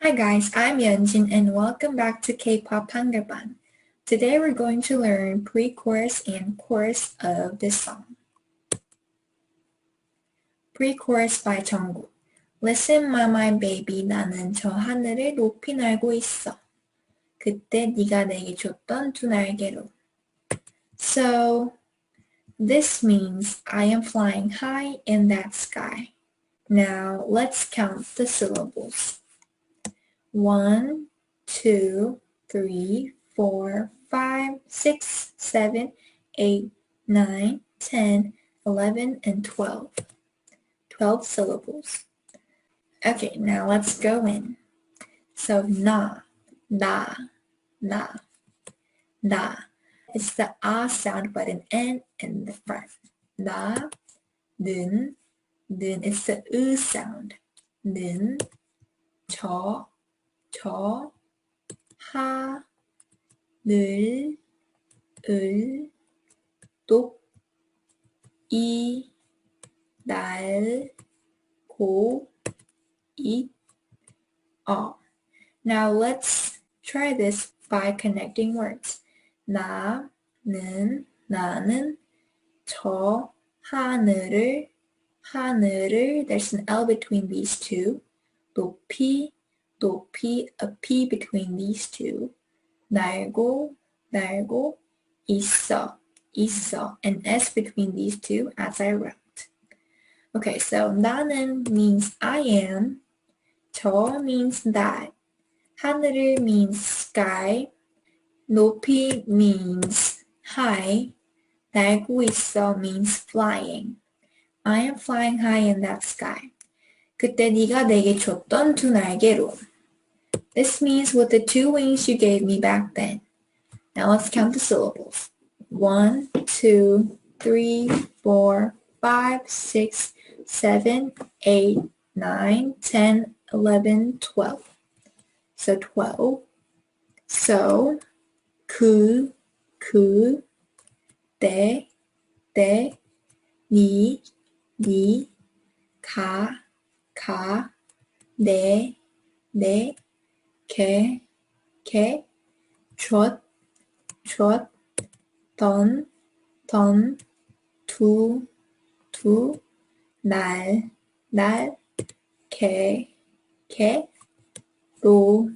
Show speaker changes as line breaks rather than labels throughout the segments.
Hi guys, I'm Yeonjin and welcome back to K-pop Hangaban. Today we're going to learn pre-chorus and chorus of this song. Pre-chorus by Jungkook. Listen my baby 나는 저 하늘을 높이 날고 있어. 그때 네가 내게 줬던 두 날개로. So this means I am flying high in that sky. Now let's count the syllables. 1, 2, 3, 4, 5, 6, 7, 8, 9, 10, 11, and 12. 12 syllables. Okay, now let's go in. So na. It's the ah sound but an N in the front. Na, 는, it's the u sound. 는, 저, 하, 늘, 을, 똑, 이, 날, 고, 이, 어. Now let's try this by connecting words. 나는, 저 하늘을, there's an L between these two. 높이, a P between these two. 날고, 있어, an S between these two as I wrote. Okay, so 나는 means I am, 저 means that, 하늘을 means sky, 높이 means high, 날고 있어 means flying. I am flying high in that sky. 그때 네가 내게 줬던 두 날개로. This means with the two wings you gave me back then. Now let's count the syllables. 1, 2, 3, 4, 5, 6, 7, 8, 9, 10, 11, 12. So 12. So, 그, 때, 니, 가, 내, 개, 줬, 던, 두, 날, 개, 로.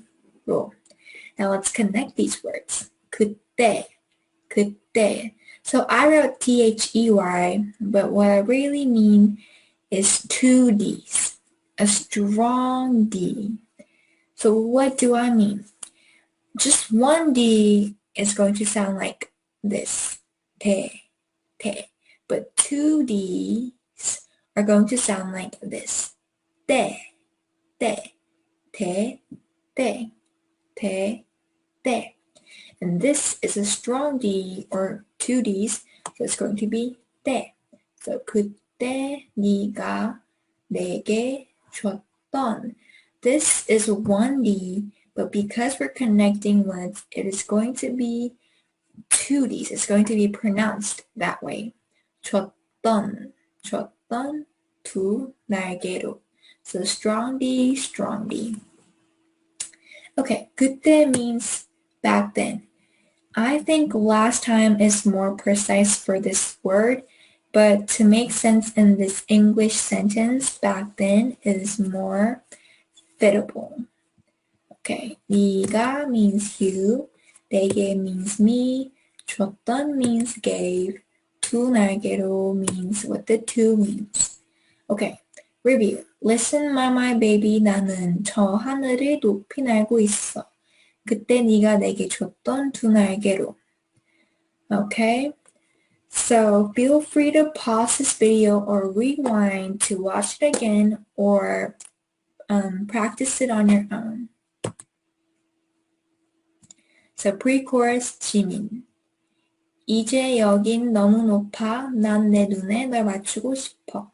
Now let's connect these words. 그때. So I wrote THEY, but what I really mean is two D's, a strong D. So what do I mean? Just one D is going to sound like this, te. But two D's are going to sound like this, te. And this is a strong D or two D's, so it's going to be te. So 그때 네가 내게 줬던. This is one D, but because we're connecting words, it is going to be two D's. It's going to be pronounced that way. 줬던 두 날개로. So strong D. Okay, 그때 means back then. I think last time is more precise for this word, but to make sense in this English sentence, back then is more fitable. Okay, 네가 means you, 내게 means me, 줬던 means gave, 두 날개로 means what the two means. Okay, review. Listen my baby 나는 저 하늘을 높이 날고 있어. 그때 네가 내게 줬던 두 날개로. Okay, so feel free to pause this video or rewind to watch it again or practice it on your own. So pre-chorus 지민. 이제 여긴 너무 높아. 난 내 눈에 널 맞추고 싶어.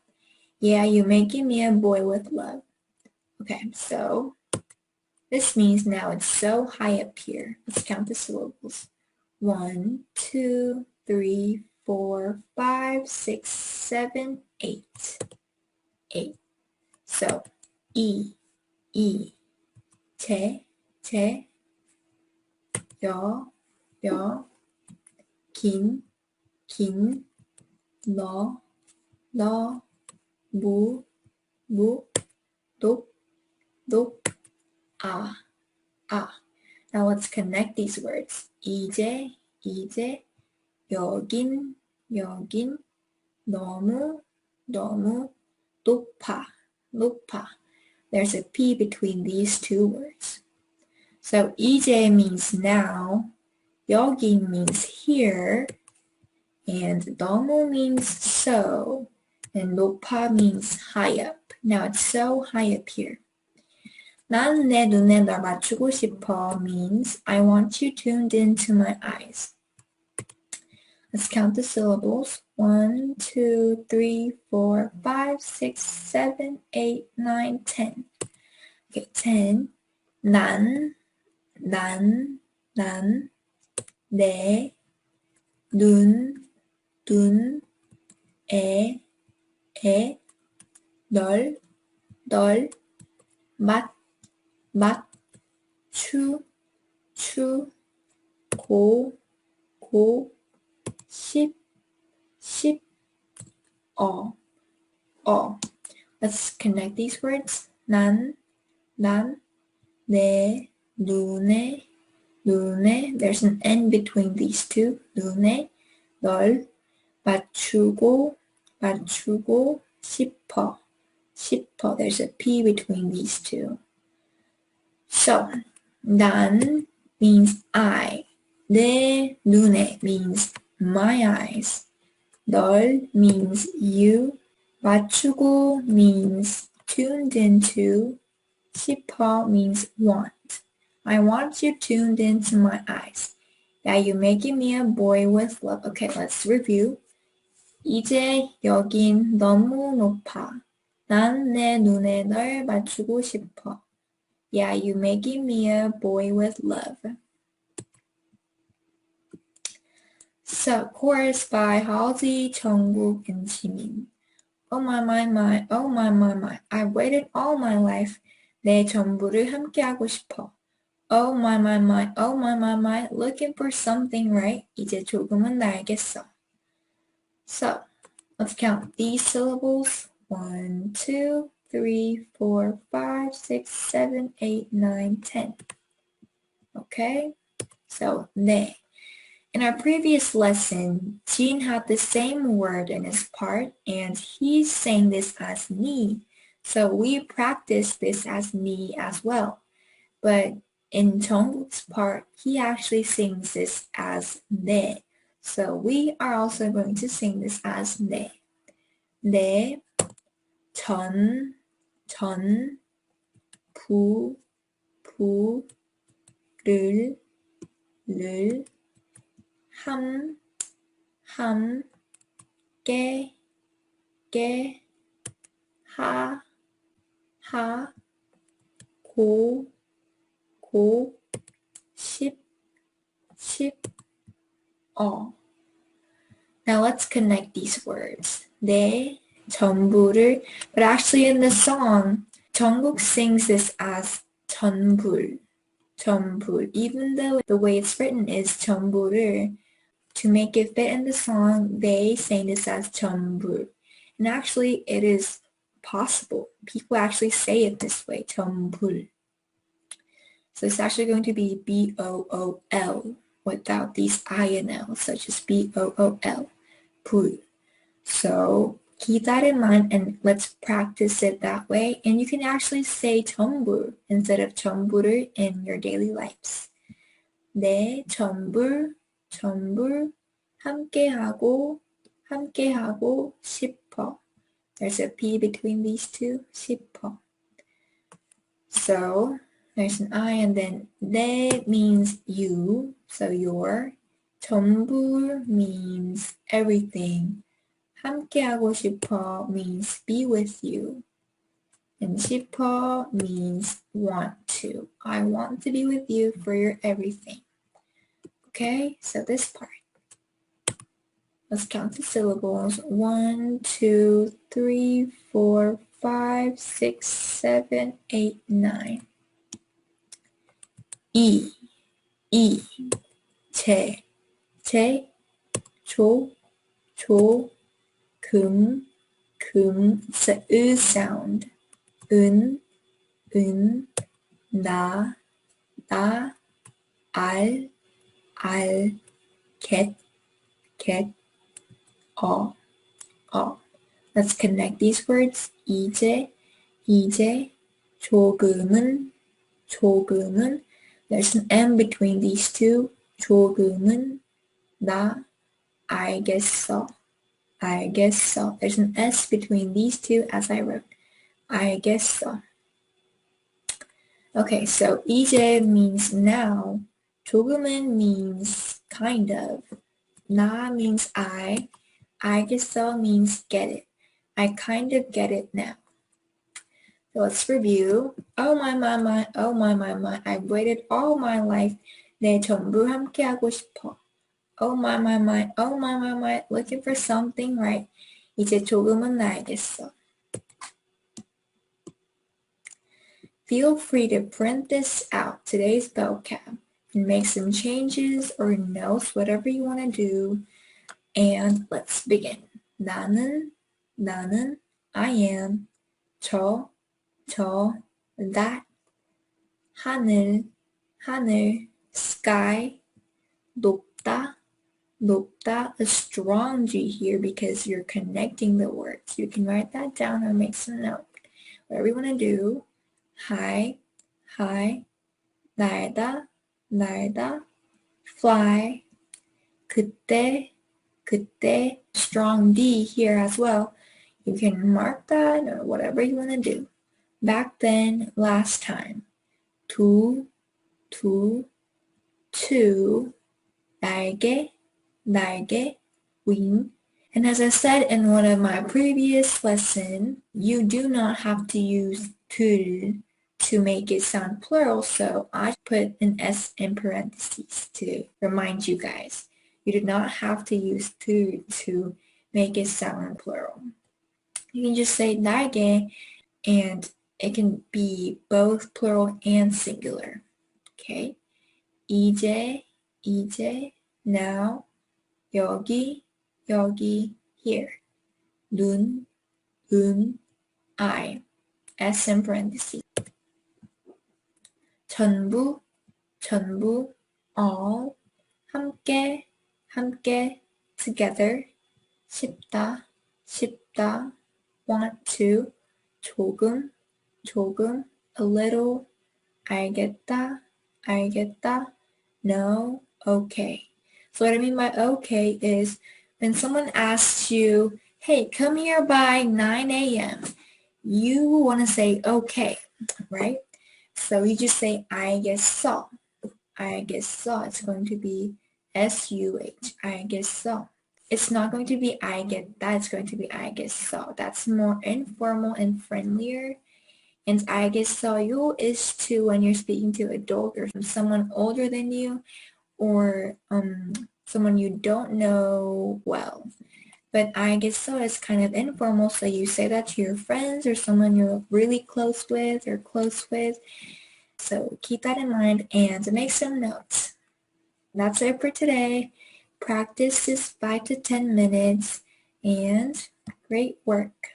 Yeah, you making me a boy with love. Okay, so this means now it's so high up here. Let's count the syllables. 1, 2, 3, 4, 5, 6, 7, 8. So, E. 제, 여, 긴, 너, 무, 높, 아. Now let's connect these words. 이제, 여긴, 너무, 높아. There's a P between these two words. So 이제 means now, 여긴 means here, and 너무 means so, and 높아 means high up. Now it's so high up here. 난 내 눈에 널 맞추고 싶어 means I want you tuned into my eyes. Let's count the syllables. 1, 2, 3, 4, 5, 6, 7, 8, 9, 10. Okay, 10. 난, 내, 눈, 에, 널, 추, 고, 십, 어. Let's connect these words. 난, 내, 눈에, there's an N between these two. 눈에, 널, 맞추고 싶어. There's a P between these two. So, 난 means I. 내 눈에 means my eyes. 널 means you. 맞추고 means tuned into. 싶어 means want. I want you tuned into my eyes. Yeah, you're making me a boy with love. Okay, let's review. 이제 여긴 너무 높아. 난 내 눈에 널 맞추고 싶어. Yeah, you're making me a boy with love. So, chorus by Halsey, Jungkook, and Jimin. Oh my, oh my, I've waited all my life. 내 전부를 함께하고 싶어. Oh my, oh my, looking for something right. 이제 조금은 알겠어. So, let's count these syllables. 1, 2, 3, 4, 5, 6, 7, 8, 9, 10. Okay? So, 네. In our previous lesson, Jean had the same word in his part, and he's saying this as ni. So we practice this as ni as well. But in Jungkook's part, he actually sings this as ne. So we are also going to sing this as ne. 네, 전, 를, 깨, 하, 고, 십, 어. Now let's connect these words. 내, 전부를, but actually in the song, Jungkook sings this as 전불, even though the way it's written is 전부를. To make it fit in the song, they sing this as 전불. And actually, it is possible. People actually say it this way, 전불. So it's actually going to be B-O-O-L without these I and L, such as B-O-O-L, 불. So keep that in mind and let's practice it that way. And you can actually say 전불 instead of 전부를 in your daily lives. 내 전불 함께하고 싶어. There's a P between these two, 싶어. So there's an I and then 내 means you, so your. 전부 means everything. 함께하고 싶어 means be with you. And 싶어 means want to. I want to be with you for your everything. Okay, so this part. Let's count the syllables. 1, 2, 3, 4, 5, 6, 7, 8, 9. 이, 제, 조, 금, it's a sound. 은, 나, 알, get, 어. Let's connect these words. 이제, 조금은, there's an M between these two. 조금은, 나, 알겠어. There's an S between these two as I wrote. 알겠어. Okay, so 이제 means now. 조금은 means kind of. 나 means I. 알겠어 means get it. I kind of get it now. So let's review. Oh my. I've waited all my life. 내 전부 함께 하고 싶어. Oh my. Looking for something right. 이제 조금은 알겠어. Feel free to print this out, today's vocab, and make some changes or notes, whatever you want to do. And let's begin. 나는, I am. 저, that. 하늘, sky. 높다, a strong G here because you're connecting the words. You can write that down or make some note. Whatever you want to do. high, 날다, fly. 그때, strong D here as well. You can mark that or whatever you want to do. Back then, last time. to, 날개, wing. And as I said in one of my previous lessons, you do not have to use tul to make it sound plural, so I put an S in parentheses to remind you guys. You do not have to use tul to make it sound plural. You can just say 날개, and it can be both plural and singular. Okay? 이제, now. 여기, here. 눈, I. S in parentheses. 전부, all. 함께, together. 싶다, want to. 조금, a little. 알겠다, no, okay. So what I mean by okay is when someone asks you, hey, come here by 9 a.m., you want to say okay, right? So you just say 알겠어. It's going to be S-U-H, 알겠어. It's not going to be I get that, it's going to be 알겠어. That's more informal and friendlier. And 알겠어요 is to when you're speaking to an adult or someone older than you, or someone you don't know well. But 알겠어 is kind of informal, so you say that to your friends or someone you're really close with. So keep that in mind and make some notes. That's it for today. Practice is 5 to 10 minutes, and great work.